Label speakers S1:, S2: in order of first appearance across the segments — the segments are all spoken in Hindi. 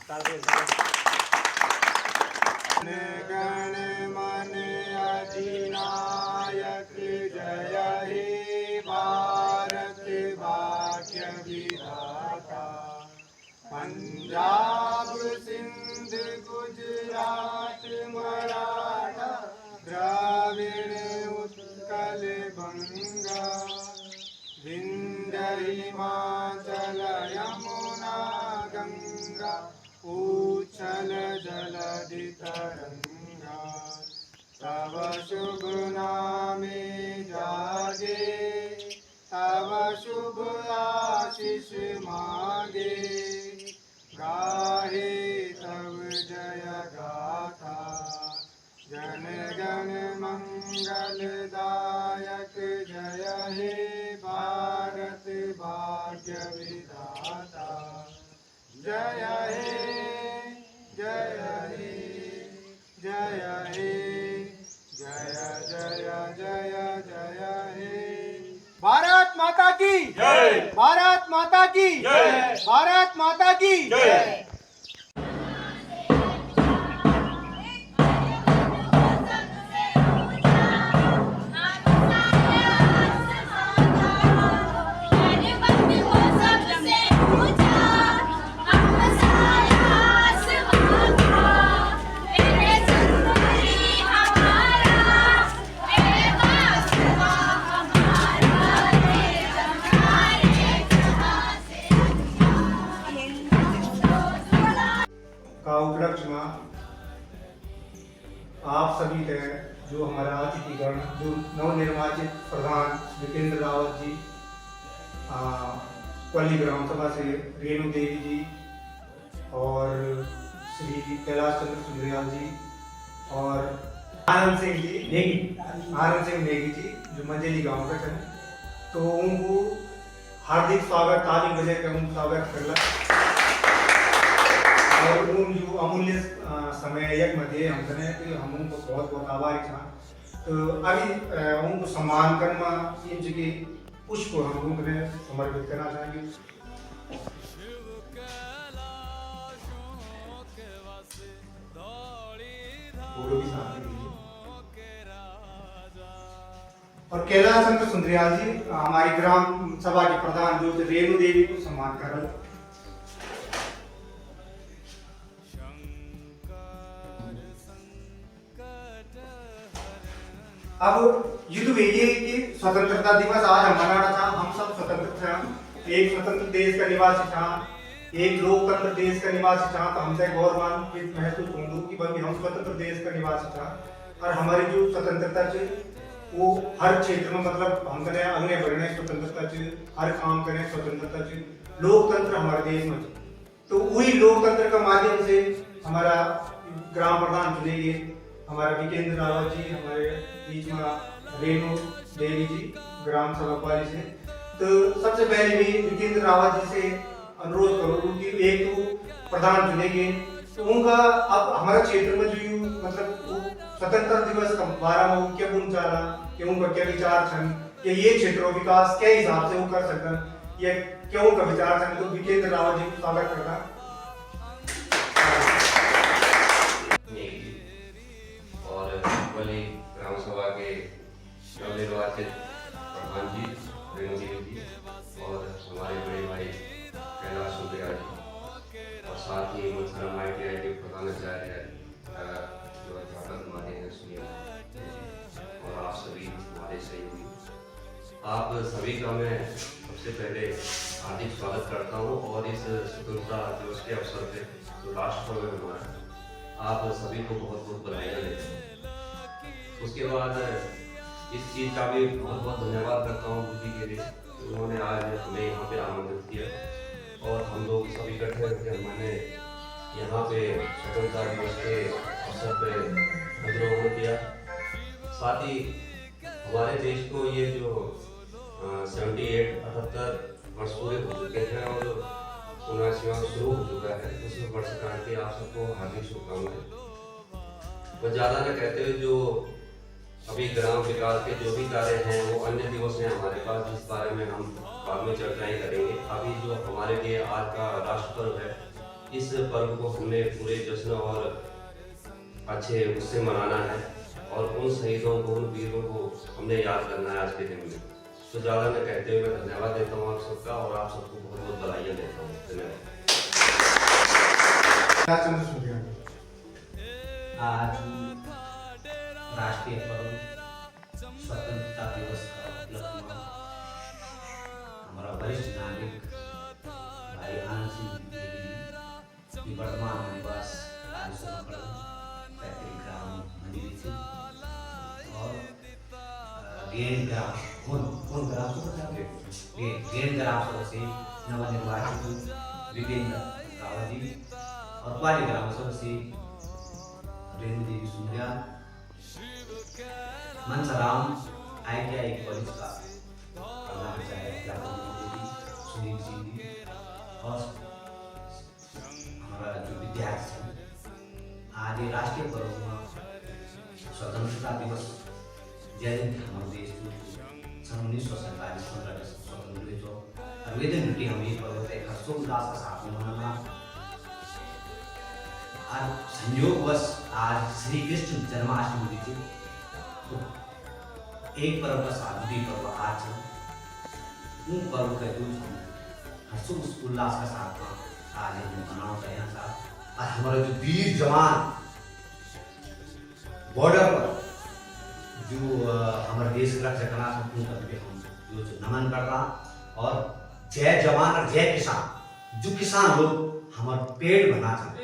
S1: गण मन अधिनायक जय हे भारत भाग्य विधाता। पंजाब सिंध गुजरात मराठा द्राविड़ उत्कल बंगा विंध्य हिमाचल यमुना गंगा उच्छल जलधि तरंगा। तव शुभ नामे जागे तव शुभ आशीष मागे गाहे तव जय गाथा। जन गण मंगलदायक जय हे भारत भाग्य विधाता। जय हे जय हे जय हे जय जय जय जय हे। भारत माता की जय। भारत माता की जय। भारत माता की जय। का उपलक्ष्य में आप सभी थे जो हमारा अतिथिगण जो नवनिर्वाचित प्रधान विकेंद्र रावत जी, पल्ली ग्राम सभा से रेणु देवी जी और श्री कैलाश चंद्र सुंदरियाल जी और आनंद सिंह नेगी जी जो मंजेली गांव का हैं, तो उनको हार्दिक स्वागत ताली बजे के उनको स्वागत करला और उन जो अमूल्य समय एक मध्य हम करें कि हम उनको बहुत बहुत आभारी था। तो अभी उनको सम्मान करना इन जगह पुष्प हम उनको समर्पित करना चाहेंगे। फोटो भी साथ में लीजिए। और कैलाश चंद्र सुंदरियाल जी हमारी ग्राम सभा के प्रधान जो रेणु देवी को सम्मान कर रहे। अब युद्ध हुई कि स्वतंत्रता दिवस आज हम मनाना था। हम सब स्वतंत्र थे, एक स्वतंत्र देश का निवासी था, एक लोकतंत्र देश का निवासी था। तो हमसे गौरवान्वित महसूस होंगे कि भाई हम स्वतंत्र देश का निवासी था और हमारी जो स्वतंत्रता थी वो हर क्षेत्र में मतलब हम करें आगे बढ़ने स्वतंत्रता थी, हर काम करें स्वतंत्रता थी, लोकतंत्र हमारे देश में थी। तो वही लोकतंत्र का माध्यम से हमारा ग्राम प्रधान चुने गए, हमारा विकेंद्र रावत जी, हमारे बीच में रेणु देवी जी ग्राम सभा पाली से। तो सबसे पहले भी विकेंद्र रावत जी से अनुरोध करूँ कि एक तो प्रधान चुने गए, तो उनका अब हमारे क्षेत्र में जो मतलब स्वतंत्रता दिवस का बारे में क्या गुण चाला कि उनका क्या विचार छन कि ये क्षेत्रों विकास के हिसाब से वो कर सकते ये क्यों का विचार छन। तो विकेंद्र रावत जी को स्वागत करता।
S2: और पल्ली ग्राम सभा के नवनिर्वाचित प्रधान जी रेणु देवी जी और हमारे बड़े भाई कैलाश सुंदरियाल जी और साथ ही मुझे ITI के प्रधानाचार्य जो अध्यापक हमारे हैं सुनील और आप सभी हमारे सहयोगी, आप सभी का मैं सबसे पहले हार्दिक स्वागत करता हूँ। और इस स्वतंत्रता दिवस के अवसर पे जो राष्ट्र में हमारा आप सभी को बहुत बहुत बधाइयाँ देते हैं। उसके बाद इस चीज़ का भी बहुत बहुत धन्यवाद करता हूँ जी के लिए, उन्होंने आज हमें यहाँ पे आमंत्रित किया और हम लोग सब इकट्ठे होकर मैंने यहाँ पे स्वतंत्रता दिवस के अवसर पे ध्वजारोहण किया। साथ ही हमारे देश को ये जो 78 वर्ष पूरे हो चुके हैं और 79वां शुरू हो चुका है, उस वर्षगांठ की आप सबको हार्दिक शुभकामनाएं। बस ज़्यादा न कहते हुए जो अभी ग्राम विकास के जो भी कार्य हैं वो अन्य दिवस हैं हमारे पास, जिस बारे में हम बाद में चर्चाएं करेंगे। अभी जो हमारे लिए आज का राष्ट्र पर्व है इस पर्व को हमने पूरे जश्न और अच्छे उससे मनाना है और उन शहीदों को, उन वीरों को हमने याद करना है आज के दिन में। तो ज़्यादा मैं कहते हुए मैं धन्यवाद देता हूँ आप सबका और आप सबको बहुत बहुत बधाइयाँ देता हूँ। धन्यवाद।
S1: चंद्र सूर्या
S3: आज राष्ट्रीय पर्व स्वतंत्रता दिवस का उपलक्ष्य में हमारा वरिष्ठ नागरिक भाई आनंद सिंह देवी जी वर्तमान निवास पैतृक ग्राम मंदिर से और गेंद ग्राम कौन ग्राम गेंद ग्राम से नवनिर्वाचित विजेंद्र रावत जी और पाली ग्राम सभा से रेणु देवी सुंदरिया मनसराम ITI कॉलेज का प्राचार्य सुनील सिंह जी और हमारा जो विद्यार्थी आज राष्ट्रीय पर्व में स्वतंत्रता दिवस जयंती हमारे देश को सन 1947 में स्वतंत्र हुए जो आवेदन मिट्टी हम ये पर्व है हर्षोल्लास के साथ में मनाना। आज संयोगवश आज श्री कृष्ण जन्माष्टमी थी तो एक पर्व का साथ भी पर्व आज है उन पर्व का जो हर्षोल्लास उल्लास का साथ में आज हम मनाना चाहिए साथ और हमारे जो वीर जवान बॉर्डर पर जो हमारे देश की रक्षा करना उनका भी हम जो नमन कर रहा और जय जवान और जय किसान जो किसान लोग हमारे पेड़ बना चाहते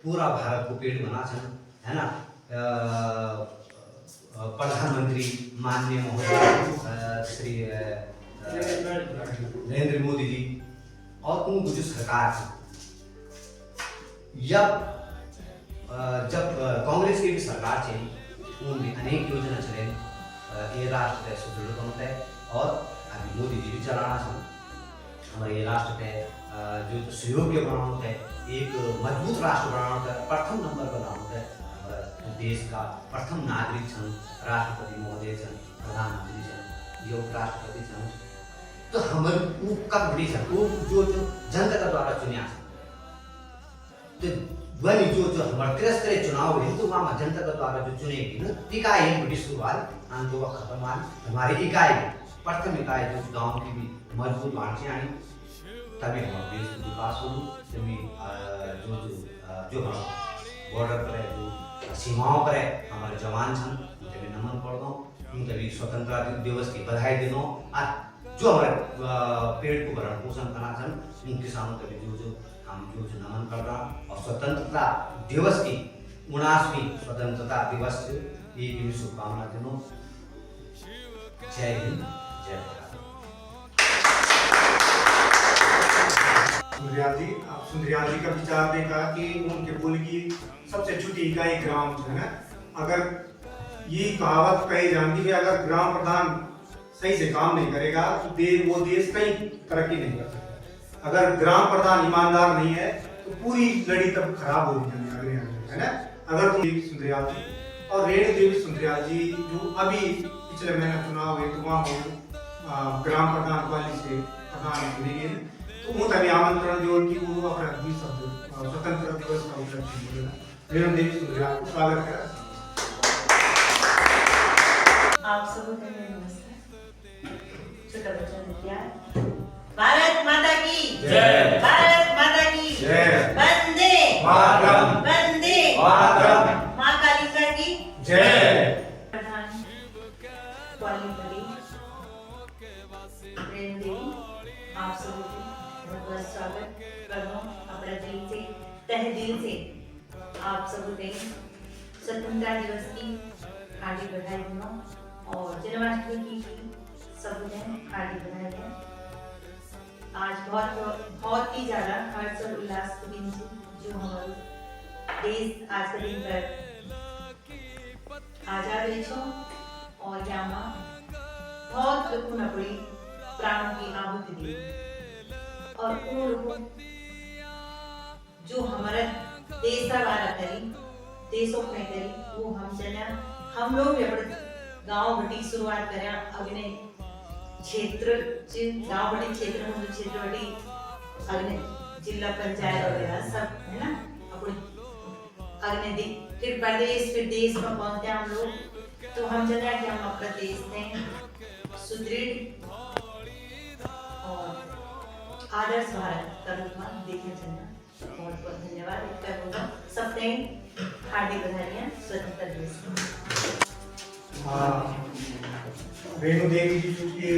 S3: पूरा भारत को पेड़ बना चाहते है ना। प्रधानमंत्री माननीय महोदय श्री नरेंद्र मोदी जी और उनको जो सरकार थी जब कांग्रेस की भी सरकार थी उनमें अनेक योजना चले ये राष्ट्र के सुदृढ़ बनता है और अभी मोदी जी भी चलाना चाहिए हमारे ये राष्ट्र के जो सुयोग्य बनाना है एक मजबूत राष्ट्र बनाना है प्रथम नंबर बनाना है हमारा देश का प्रथम नागरिक छन राष्ट्रपति महोदय छन प्रधानमंत्री छन यो राष्ट्रपति छन तो हमारे वो कब बड़ी छन वो जो जनता का द्वारा चुनिया तो वही जो हमारे तिरस्करे चुनाव है तो वहाँ जनता का द्वारा जो चुनेगी ना इकाई है बड़ी शुरुआत आंदोलन खत्म हमारी इकाई प्रथम इकाई जो गांव की भी मजबूत वांछे आई तभी हमारे देश का विकास हो तभी जो हम बॉर्डर पर है जो सीमाओं पर है हमारे जवान छन तभी नमन करता हूँ तभी स्वतंत्रता दिवस की बधाई देना और जो हमारे पेड़ को भरण पोषण करना छन उन किसानों तभी जो हम जो नमन कर रहा और स्वतंत्रता दिवस की 79वीं स्वतंत्रता दिवस की भी शुभकामना देना। जय हिंद जय भारत।
S1: सुंदरियाल जी का विचार देखा कि उनके बोल की सबसे छोटी इकाई ग्राम जो है ना अगर ये कहावत कही जाती है अगर ग्राम प्रधान सही से काम नहीं करेगा तो वो देश कहीं तरक्की नहीं कर सकता। अगर ग्राम प्रधान ईमानदार नहीं है तो पूरी लड़ी तब खराब हो जाएगी है ना। अगर तुम सुंदरियाल जी और रेणु देवी सुंदरियाल जी जो अभी पिछले महीने चुनाव हुए तो वहाँ ग्राम प्रधान वाली से प्रधान चुने गए तो वो तभी आमंत्रण जो कि वो अपना 20 स्वतंत्रता दिवस का उपलक्ष्य बोलेगा। रेणु देवी सुंदरियाल को स्वागत है।
S4: आप सबको नमस्कार। छोटा बच्चा विद्यार्थी भारत माता की जय। भारत माता की जय। वंदे
S1: मातरम।
S4: वंदे
S1: मातरम।
S4: माँ कालिका की
S1: जय।
S4: प्रधान क्वालिटी रेणु देवी आप सबको बहुत स्वागत करो अपने दिल से तहे दिल से आप सबको स्वतंत्रता दिवस की हार्दिक बधाई दूंगा और जन्माष्टमी की सबको हार्दिक बधाई दें। आज बहुत ही ज्यादा हर्ष और उल्लास के दिन जो हमारे देश आज के दिन पर आजाद रहो और यहाँ बहुत लोगों ने अपनी प्राणों की आहुति दी और उन लोगों जो हमारा देश का वारा करी देशों में करी वो हम जना हम लोग गांव बटी शुरुआत करें अग्नि क्षेत्र गांव बटी क्षेत्र में क्षेत्र बटी अग्नि जिला पंचायत वगैरह सब है ना अपने अगले दिन फिर प्रदेश फिर देश में पहुंचते हैं हम लोग। तो हम चाहते हैं कि हम अपना देश में सुदृढ़ और आदर्श भारत का रूप में देखना चाहना। बहुत बहुत धन्यवाद। एक बार बोलो सबने हार्दिक बधाइयाँ स्वतंत्रता दिवस की।
S1: रेणु देवी जी चूंकि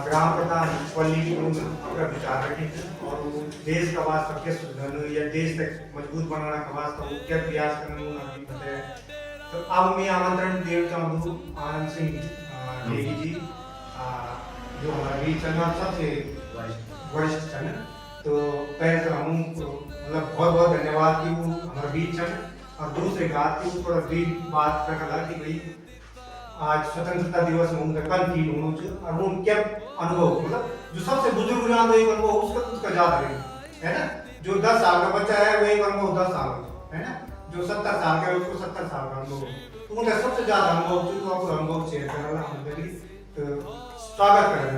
S1: ग्राम प्रधान पल्ली की अपना विचार रखे थे और वो देश का वास्ता क्या सुधारना या देश तक मजबूत बनाना का वास्ता वो क्या प्रयास करना वो अभी बताया। तो अब मैं आमंत्रण देना चाहूँ आनंद सिंह देवी जी जो हमारे चंद्र सबसे वरिष्ठ चंद्र। तो पहले तो हम मतलब बहुत बहुत धन्यवाद कि वो हमारे बीच चंद्र और दूसरे बात की थोड़ा ब्रीफ बात रखा कि भाई आज स्वतंत्रता दिवस में उनका कल फील होना और उन क्या अनुभव मतलब जो सबसे बुजुर्ग जो अनुभव उसका ज्यादा है ना। जो 10 साल का बच्चा है वो एक अनुभव 10 साल का है ना। जो 70 साल का है उसको 70 साल का अनुभव। तो उनका सबसे ज्यादा अनुभव जो आपको अनुभव शेयर करना हमारे लिए तो स्वागत करें।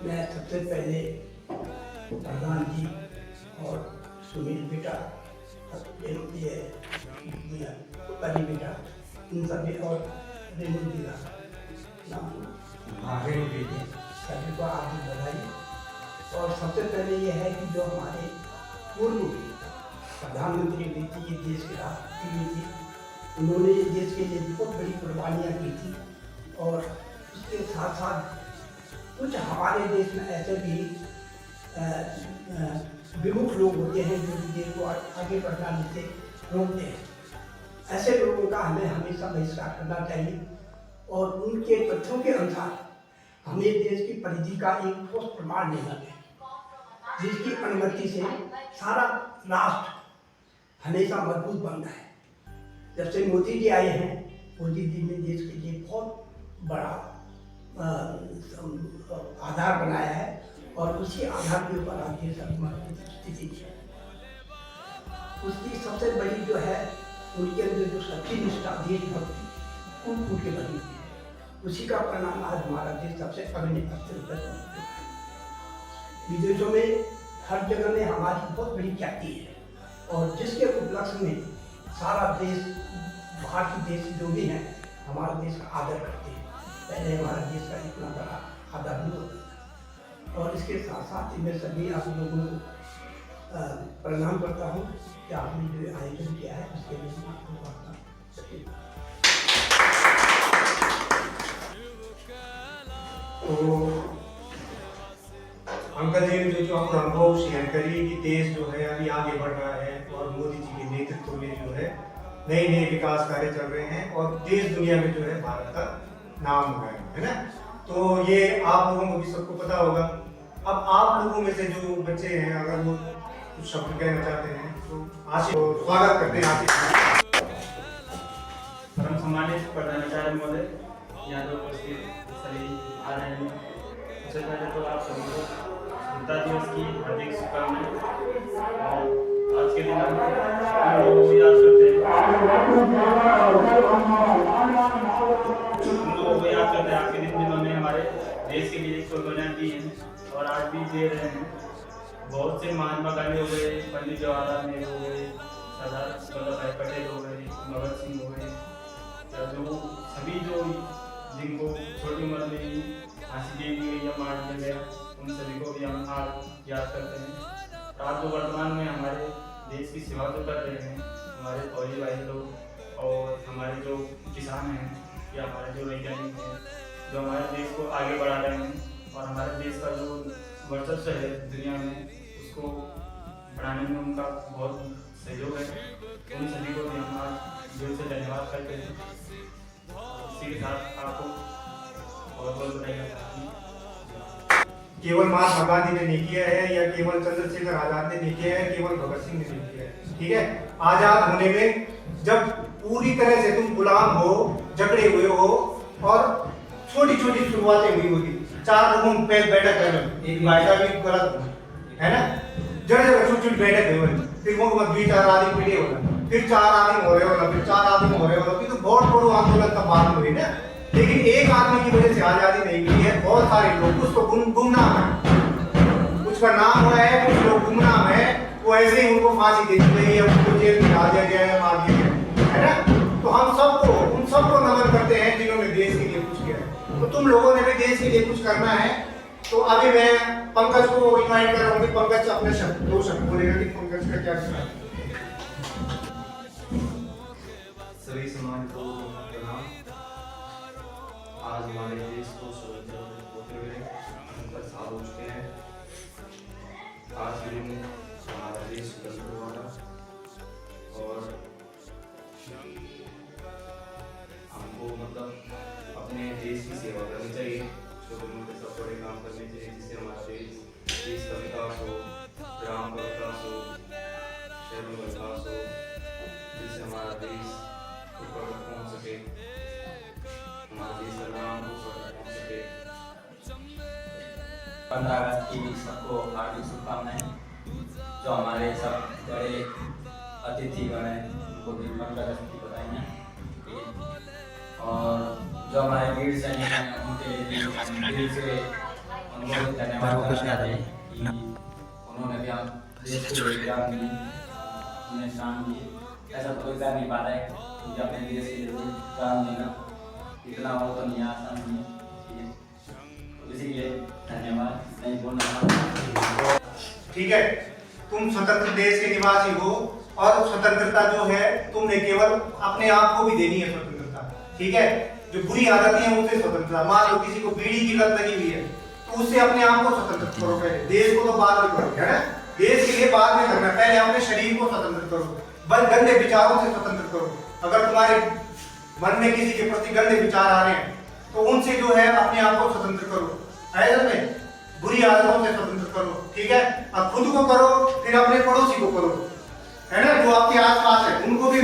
S5: मैं सबसे पहले प्रधान जी और सुनील बेटा परी बेटा इन सभी और रेणु जी का नाम सभी को आगे बधाई। और सबसे पहले ये है कि जो हमारे पूर्व प्रधानमंत्री भी थी ये देश के राष्ट्रपति भी थी उन्होंने ये देश के लिए बहुत बड़ी कुर्बानियाँ की थी। और उसके साथ साथ कुछ हमारे देश में ऐसे भी विमुख लोग होते हैं जो देश को आगे बढ़ाने से रोकते हैं। ऐसे लोगों का हमें हमेशा बहिष्कार करना चाहिए और उनके तथ्यों के अनुसार हमें देश की परिधि का एक ठोस प्रमाण लेना चाहिए जिसकी अनुमति से सारा राष्ट्र हमेशा मजबूत बनता है। जब से मोदी जी आए हैं मोदी जी ने देश के लिए बहुत बड़ा आधार बनाया है और उसी आधार के ऊपर आज ये सब मजबूत स्थिति है। उसकी सबसे बड़ी जो है उनके अंदर जो सच्ची निष्ठा देशभक्ति कूट कूट के बनी हुई है उसी का परिणाम आज हमारा देश सबसे अग्रणी स्तर पर पहुंच चुका है। विदेशों में हर जगह में हमारी बहुत बड़ी ख्याति है और जिसके उपलक्ष्य में सारा देश भारतीय देश जो भी हैं हमारा देश का आदर करते हैं। पहले हमारा देश का इतना बड़ा आदर नहीं होता था। और इसके साथ साथ मैं सभी आप लोगों को प्रणाम करता हूँ कि आपने जो आयोजन किया है उसके लिए मैं आपको बहुत
S1: तो अंकल जी ने जो आपको अनुभव शेयर करी कि देश जो है अभी आगे बढ़ रहा है और मोदी जी के नेतृत्व में जो है नए नए विकास कार्य चल रहे हैं और देश दुनिया में जो है भारत का नाम हो रहा है ना। तो ये आप लोगों को भी सबको पता होगा। अब आप लोगों में से जो बच्चे हैं अगर वो कुछ शब्द कहना चाहते हैं तो आशीष को स्वागत करते हैं। आशीष
S6: परम सम्मानित प्रधानाचार्य महोदय यहाँ जो उपस्थित सभी आ रहे हैं सबसे पहले तो आप सभी को स्वतंत्रता दिवस की हार्दिक शुभकामनाएं। और आज के दिन हम लोगों को याद करते हैं आज के दिन जिन्होंने हमारे देश के लिए कुर्बानियां दी हैं और आज भी दे रहे हैं। बहुत से महात्मा गांधी हो गए, पंडित जवाहरलाल नेहरू हो गए, सरदार वल्लभ भाई पटेल हो गए, भगत सिंह हो गए, जो सभी जो जिनको छोटी उम्र में ही फांसी दी गई या मार दिया गया उन सभी को भी हम आज याद करते हैं। आज जो वर्तमान में हमारे देश की सेवा तो कर रहे हैं हमारे फौजी भाई लोग और हमारे जो किसान हैं या हमारे जो वैज्ञानिक हैं जो हमारे देश को आगे बढ़ा रहे हैं और हमारे देश का जो वर्चस्व है दुनिया में उसको बढ़ाने में उनका बहुत सहयोग है। उन सभी को भी हम आज दिल से धन्यवाद करते हैं। इसी के साथ आपको बहुत बहुत बधाई।
S1: केवल महात्मा गांधी ने नहीं किया है या केवल चंद्रशेखर आजाद ने नहीं किया है, केवल भगत सिंह ने नहीं किया है। ठीक है, आजाद होने में जब पूरी तरह से तुम गुलाम हो, जकड़े हुए हो और छोटी छोटी शुरुआतें हुई होगी। 4 लोगों पे बैठक है, एक भाषा भी गलत है ना, जगह छोटी छोटी बैठक है, फिर वो 2-4 आदमी पीड़े होगा, फिर 4 आदमी हो रहे होगा, फिर 4 आदमी हो रहे होगा, तो बहुत बड़ा आंदोलन तब बाद में हुई ना। लेकिन एक आदमी की वजह से आजादी नहीं मिली है, बहुत सारे लोग, कुछ तो गुमनाम है, कुछ का नाम हुआ है, कुछ लोग गुमनाम है, वो ऐसे ही उनको फांसी दे दी गई है, उनको जेल में डाल दिया गया है, मार दिया गया है ना। तो हम सबको, उन सबको नमन करते हैं जिन्होंने देश के लिए कुछ किया है। तो तुम लोगों ने भी देश के लिए कुछ करना है। तो अभी मैं पंकज को इनवाइट कर रहा हूँ कि पंकज अपने शब्द, 2 शब्द बोलेगा कि पंकज का क्या कहना है।
S7: सभी समाज को प्रणाम। आज हमारे देश को स्वतंत्र होते हुए 70 साल हो चुके हैं। आज के दिन हमारा देश स्वतंत्र हुआ था और हमको मतलब अपने देश की सेवा करनी चाहिए, छोटे मोटे सब बड़े काम करने चाहिए, जिससे हमारा देश का विकास हो, ग्राम का विकास हो, शहरों का विकास हो, जिससे हमारा देश ऊपर तक पहुँच सके, हमारे देश का नाम ऊपर तक पहुँच सके।
S8: 15 अगस्त की सबको हार्दिक शुभकामनाएं। जो हमारे सब बड़े अतिथिगण हैं उनको भी 15 अगस्त की बधाई हैं। और जो हमारे वीर सैनिक हैं उनके लिए हम दिल से उनको धन्यवाद करना चाहते हैं कि उन्होंने भी हम देश को योगदान दी, उन्हें शान दिए। ऐसा कोई कर नहीं पा रहा है कि अपने देश के लिए काम देना इतना हो तो नहीं, आसान नहीं है। तो इसीलिए धन्यवाद, नहीं बोलना।
S1: ठीक है, तुम स्वतंत्र देश के निवासी हो और स्वतंत्रता जो है तुमने केवल अपने आप को भी देनी है स्वतंत्रता। ठीक है, जो बुरी आदतें हैं उनसे स्वतंत्रता। मान लो किसी को बीड़ी की लत लगी हुई है तो उससे अपने आप को स्वतंत्र करो पहले, देश को तो बाद में करो, है ना। देश के लिए बाद में करना, पहले अपने शरीर को स्वतंत्र करो, गंदे विचारों से स्वतंत्र करो। अगर तुम्हारे मन में किसी के प्रति गंदे विचार आ रहे हैं तो उनसे जो है अपने आप को स्वतंत्र करो, है ना, बुरी आदतों से स्वतंत्र करो। ठीक है, अब खुद को करो, फिर अपने पड़ोसी को करो, है ना, जो आपके आसपास है उनको भी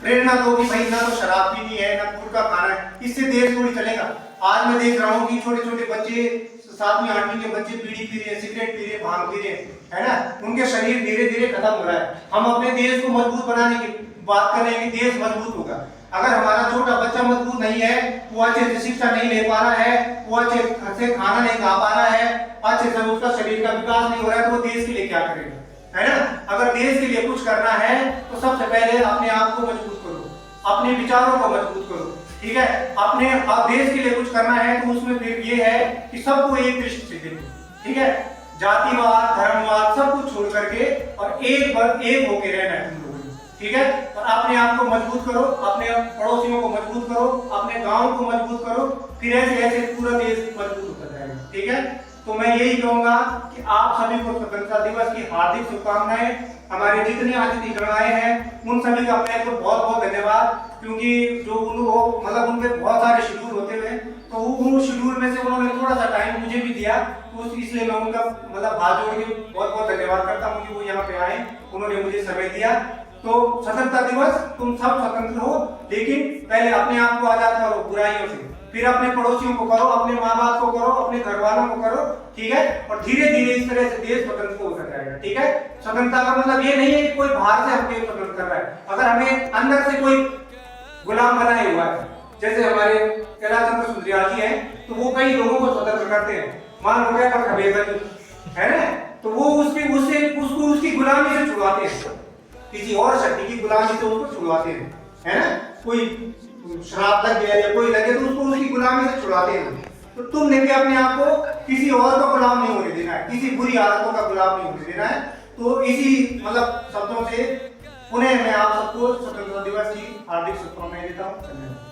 S1: प्रेरणा दो कि भाई ना तो शराब पीनी है, ना खुद का खाना है। इससे देश थोड़ी चलेगा। आज मैं देख रहा हूँ कि छोटे छोटे बच्चे, 7वीं 8वीं के बच्चे बीड़ी पी रहे हैं, सिगरेट पी रहे हैं, भांग पी रहे हैं, है ना। उनके शरीर धीरे धीरे खत्म हो रहा है। हम अपने देश को मजबूत बनाने की बात कर रहे हैं कि देश मजबूत होगा। अगर हमारा छोटा बच्चा मजबूत नहीं है, वो अच्छे से शिक्षा नहीं ले पा रहा है, वो अच्छे से खाना नहीं खा पा रहा है, अच्छे से उसका शरीर का विकास नहीं हो रहा है, तो वो देश के लिए क्या करेगा, है ना। अगर देश के लिए कुछ करना है तो सबसे पहले अपने आप को मजबूत करो, अपने विचारों को मजबूत करो। ठीक है, अपने देश के लिए कुछ करना है तो उसमें फिर ये है कि सबको एक दृष्टि से देखो। ठीक है, जातिवाद, धर्मवाद सब कुछ छोड़ करके और एक होके रहना है तुम लोगों ने। ठीक है, और अपने आप को मजबूत करो, अपने पड़ोसियों को मजबूत करो, अपने गांव को मजबूत करो, फिर ऐसे ऐसे पूरा देश मजबूत होता जाएगा। ठीक है, तो मैं यही कहूंगा कि आप सभी को स्वतंत्रता दिवस की हार्दिक शुभकामनाएं। हमारे जितने अतिथिगण आए हैं उन सभी का पहले तो बहुत बहुत धन्यवाद, क्योंकि जो मतलब उनके बहुत सारे शेड्यूल होते हुए तो उन शेड्यूल में से उन्होंने थोड़ा सा टाइम मुझे भी दिया, तो इसलिए मैं उनका मतलब हाथ जोड़ के बहुत बहुत धन्यवाद करता हूँ कि वो यहाँ पे आए, उन्होंने मुझे समय दिया। तो स्वतंत्रता दिवस, तुम सब स्वतंत्र हो, लेकिन पहले अपने आप को आजाद करो बुराइयों से, फिर अपने पड़ोसियों को करो, अपने माँ बाप को करो, अपने घर वालों को करो। ठीक है, और धीरे धीरे इस तरह से देश स्वतंत्र होता जाएगा। ठीक है, स्वतंत्रता का मतलब ये नहीं है कि कोई बाहर से हमें स्वतंत्र कर रहा है। अगर हमें अंदर से कोई गुलाम बनाए हुआ है, जैसे हमारे कैलाश चंद्र सुंदरियाल जी हैं, तो वो कई लोगों को स्वतंत्र करते हैं। मान लो क्या है ना, तो वो उसकी गुलामी से छुड़वाते हैं, किसी और शक्ति की गुलामी से उसको छुड़वाते हैं, है ना। कोई शराब लग गया या कोई लगे तो उसको उसकी गुलामी से छुड़ाते हैं। तो तुमने भी अपने आप को किसी और का गुलाम नहीं होने देना है, किसी बुरी आदतों का गुलाम नहीं होने देना है। तो इसी मतलब शब्दों से पुनः मैं आप सबको स्वतंत्रता दिवस की हार्दिक शुभकामनाएं देता हूँ। धन्यवाद।